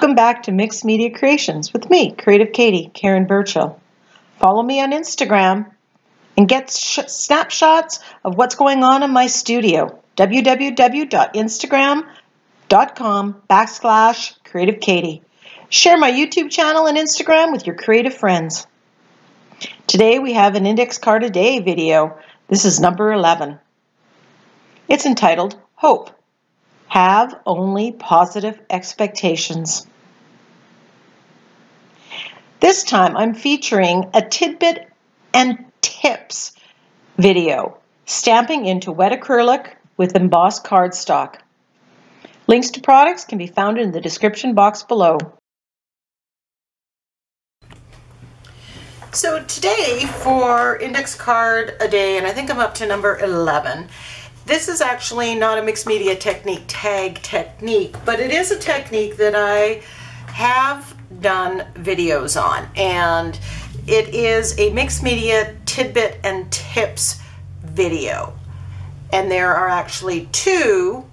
Welcome back to Mixed Media Creations with me, Creative Katie, Karen Burchill. Follow me on Instagram and get snapshots of what's going on in my studio, www.instagram.com/CreativeKatie. Share my YouTube channel and Instagram with your creative friends. Today we have an Index Card a Day video. This is number 11. It's entitled Hope. Have only positive expectations. This time I'm featuring a tidbit and tips video, stamping into wet acrylic with embossed cardstock. Links to products can be found in the description box below. So today for Index Card a Day, and I think I'm up to number 11, this is actually not a mixed media technique, tag technique, but it is a technique that I have done videos on, and it is a mixed media tidbit and tips video. And there are actually two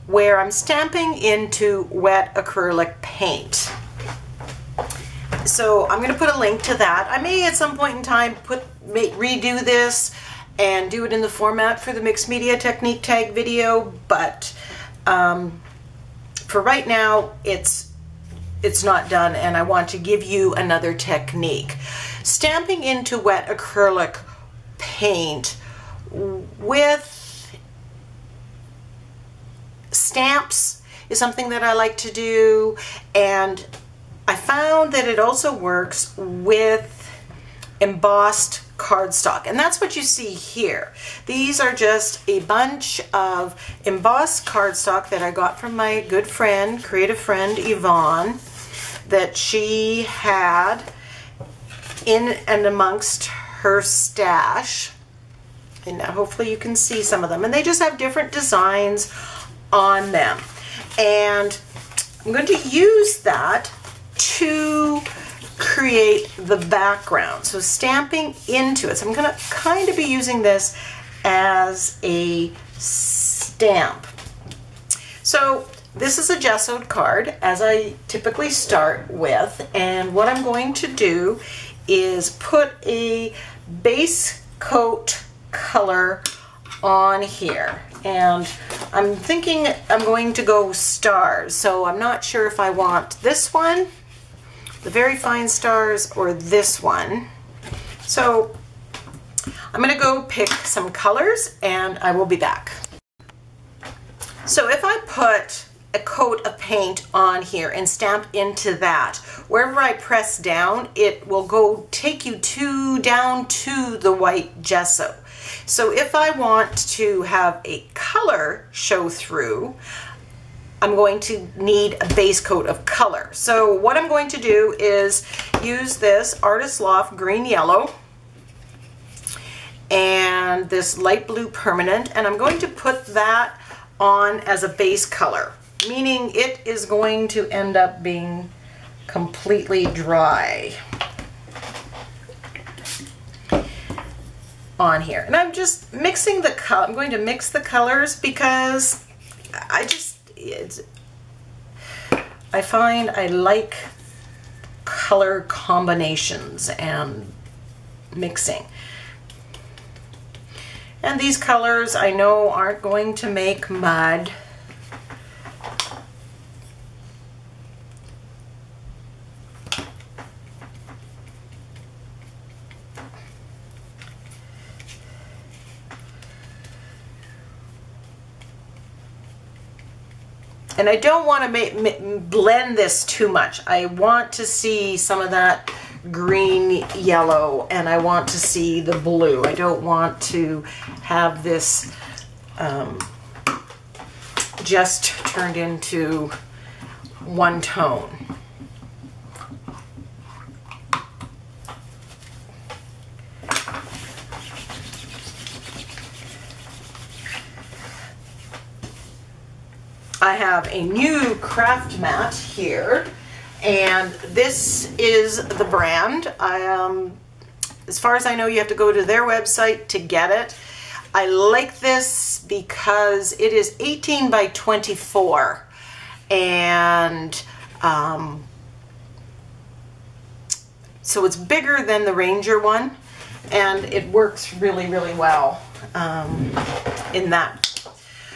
where I'm stamping into wet acrylic paint. So I'm going to put a link to that. I may at some point in time redo this and do it in the format for the mixed media technique tag video, but for right now it's not done, and I want to give you another technique. Stamping into wet acrylic paint with stamps is something that I like to do, and I found that it also works with embossed cardstock, and that's what you see here. These are just a bunch of embossed cardstock that I got from my good friend, creative friend Yvonne, that she had in and amongst her stash, and hopefully you can see some of them, and they just have different designs on them, and I'm going to use that to create the background. So stamping into it. So I'm going to kind of be using this as a stamp. So this is a gessoed card, as I typically start with, and what I'm going to do is put a base coat color on here, and I'm thinking I'm going to go stars, so I'm not sure if I want this one, the very fine stars, or this one. So I'm going to go pick some colors and I will be back. So if I put a coat of paint on here and stamp into that, wherever I press down, it will go take you down to the white gesso. So if I want to have a color show through, I'm going to need a base coat of color. So what I'm going to do is use this Artist Loft green yellow and this light blue permanent, and I'm going to put that on as a base color, meaning it is going to end up being completely dry on here. And I'm just mixing the color. I'm going to mix the colors because I find I like color combinations and mixing. And these colors I know aren't going to make mud. And I don't want to blend this too much. I want to see some of that green yellow, and I want to see the blue. I don't want to have this just turned into one tone. I have a new craft mat here, and this is the brand. As far as I know, you have to go to their website to get it. I like this because it is 18 by 24, and So it's bigger than the Ranger one, and it works really, really well in that.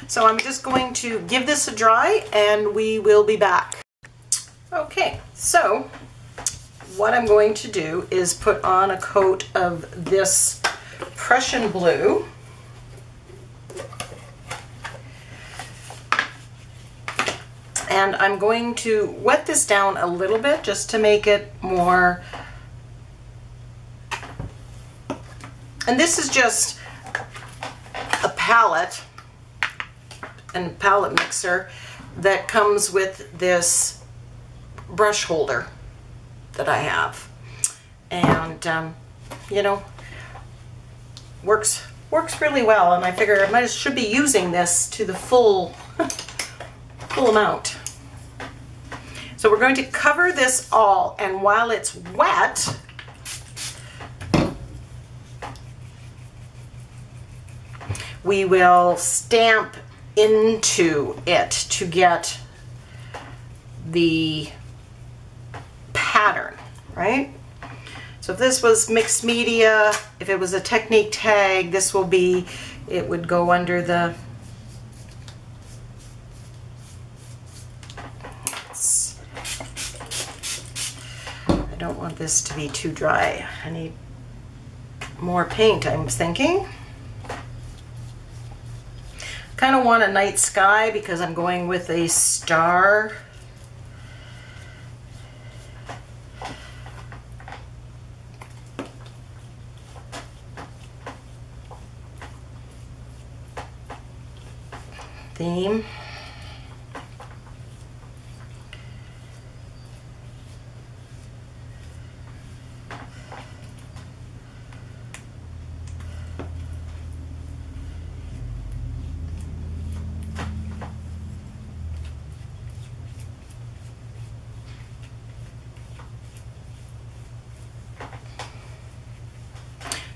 So I'm just going to give this a dry and we will be back. Okay, so what I'm going to do is put on a coat of this Prussian blue. And I'm going to wet this down a little bit just to make it more. And this is just a palette and palette mixer that comes with this brush holder that I have. And, you know, works really well. And I figure I should be using this to the full amount. So we're going to cover this all, and while it's wet, we will stamp into it to get the pattern, right? So if this was mixed media, if it was a technique tag, this will be, it would go under the, I don't want this to be too dry. I need more paint, I'm thinking. Kind of want a night sky because I'm going with a star. Theme.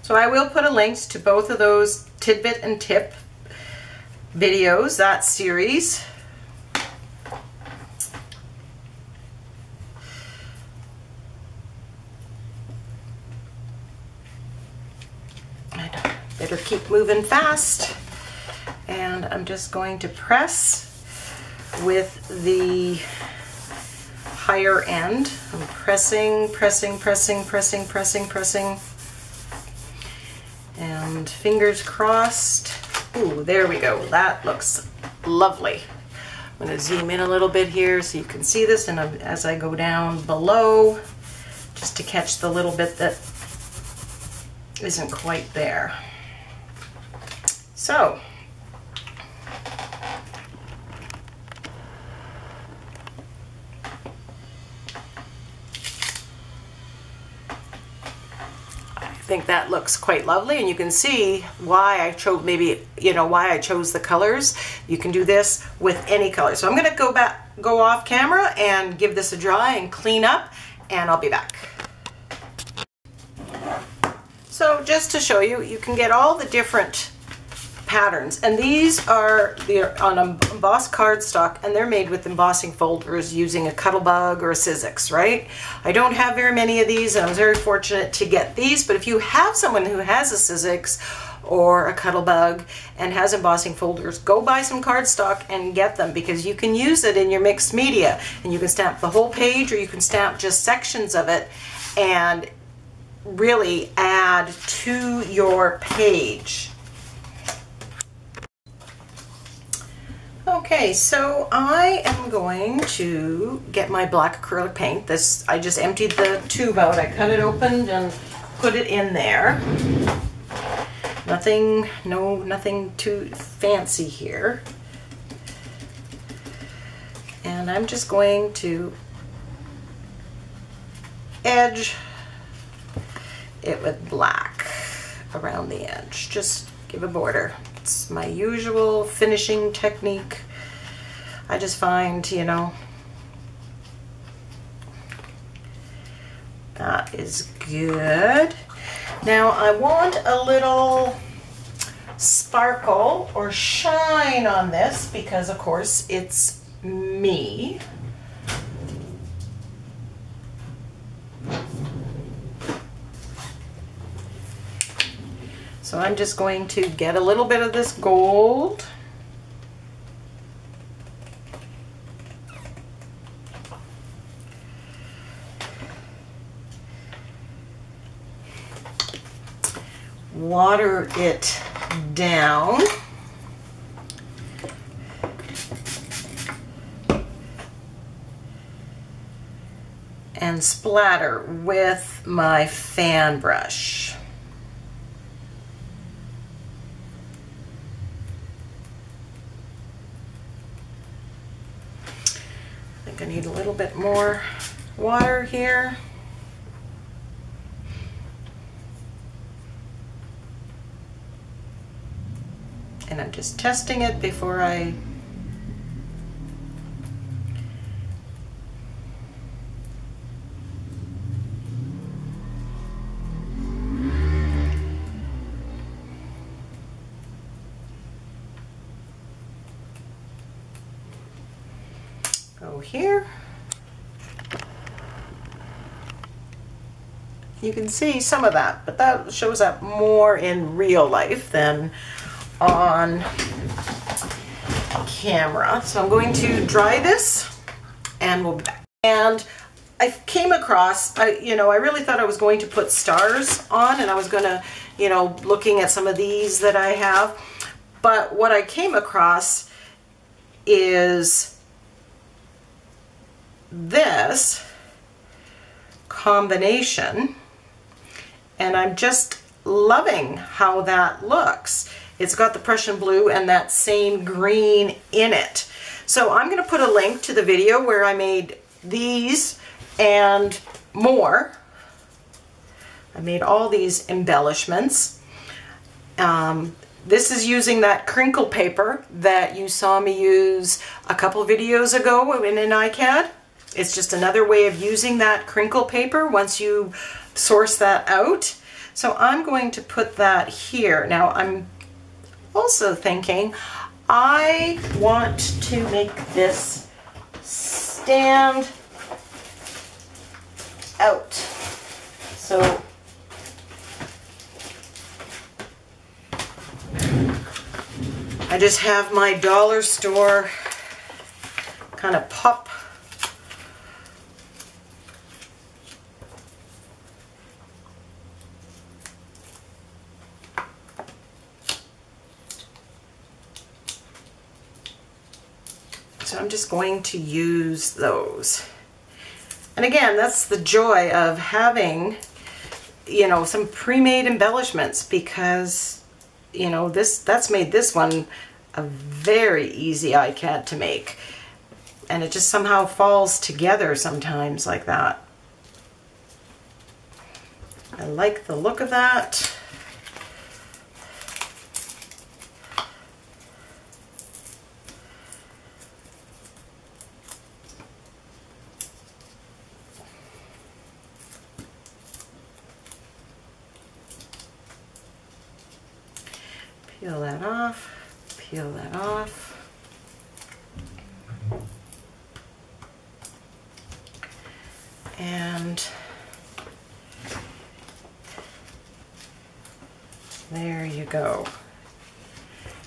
So I will put a links to both of those tidbit and tip videos, that series. I better keep moving fast. And I'm just going to press with the higher end. I'm pressing, pressing, pressing, pressing, pressing, pressing. And fingers crossed. Ooh, there we go. That looks lovely. I'm going to zoom in a little bit here so you can see this, and as I go down below, just to catch the little bit that isn't quite there. So, I think that looks quite lovely, and you can see why I chose, maybe, you know, why I chose the colors. You can do this with any color. So I'm going to go off camera and give this a dry and clean up, and I'll be back. So just to show you, you can get all the different patterns, and these are on embossed cardstock, and they're made with embossing folders using a Cuttlebug or a Sizzix, right? I don't have very many of these, and I was very fortunate to get these, but if you have someone who has a Sizzix or a Cuttlebug and has embossing folders, go buy some cardstock and get them, because you can use it in your mixed media, and you can stamp the whole page or you can stamp just sections of it and really add to your page. Okay, so I am going to get my black acrylic paint. This, I just emptied the tube out. I cut it open and put it in there. Nothing too fancy here. And I'm just going to edge it with black around the edge. Just give a border. It's my usual finishing technique. I just find, you know, that is good. Now I want a little sparkle or shine on this because, of course, it's me. So I'm just going to get a little bit of this gold. Water it down. And splatter with my fan brush. I think I need a little bit more water here. And I'm just testing it before I go here. You can see some of that, but that shows up more in real life than on camera. So I'm going to dry this and we'll be back. And I came across, I really thought I was going to put stars on, and I was going to, looking at some of these that I have. But what I came across is this combination, and I'm just loving how that looks. It's got the Prussian blue and that same green in it. So I'm going to put a link to the video where I made these and more. I made all these embellishments. This is using that crinkle paper that you saw me use a couple videos ago in an Icad. It's just another way of using that crinkle paper once you source that out. So I'm going to put that here. Now I'm also thinking I want to make this stand out. So I just have my dollar store kind of pop So I'm just going to use those. And again, that's the joy of having, some pre-made embellishments, because, that's made this one a very easy Icad to make. And it just somehow falls together sometimes like that. I like the look of that. Peel that off, peel that off. And there you go.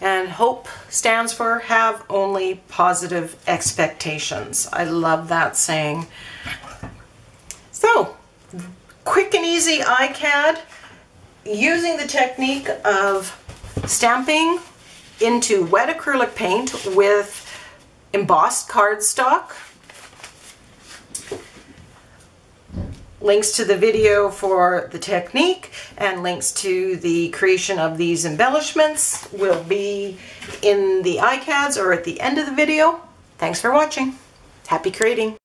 And HOPE stands for have only positive expectations. I love that saying. So, quick and easy Icad using the technique of stamping into wet acrylic paint with embossed cardstock. Links to the video for the technique and links to the creation of these embellishments will be in the Icads or at the end of the video. Thanks for watching. Happy creating.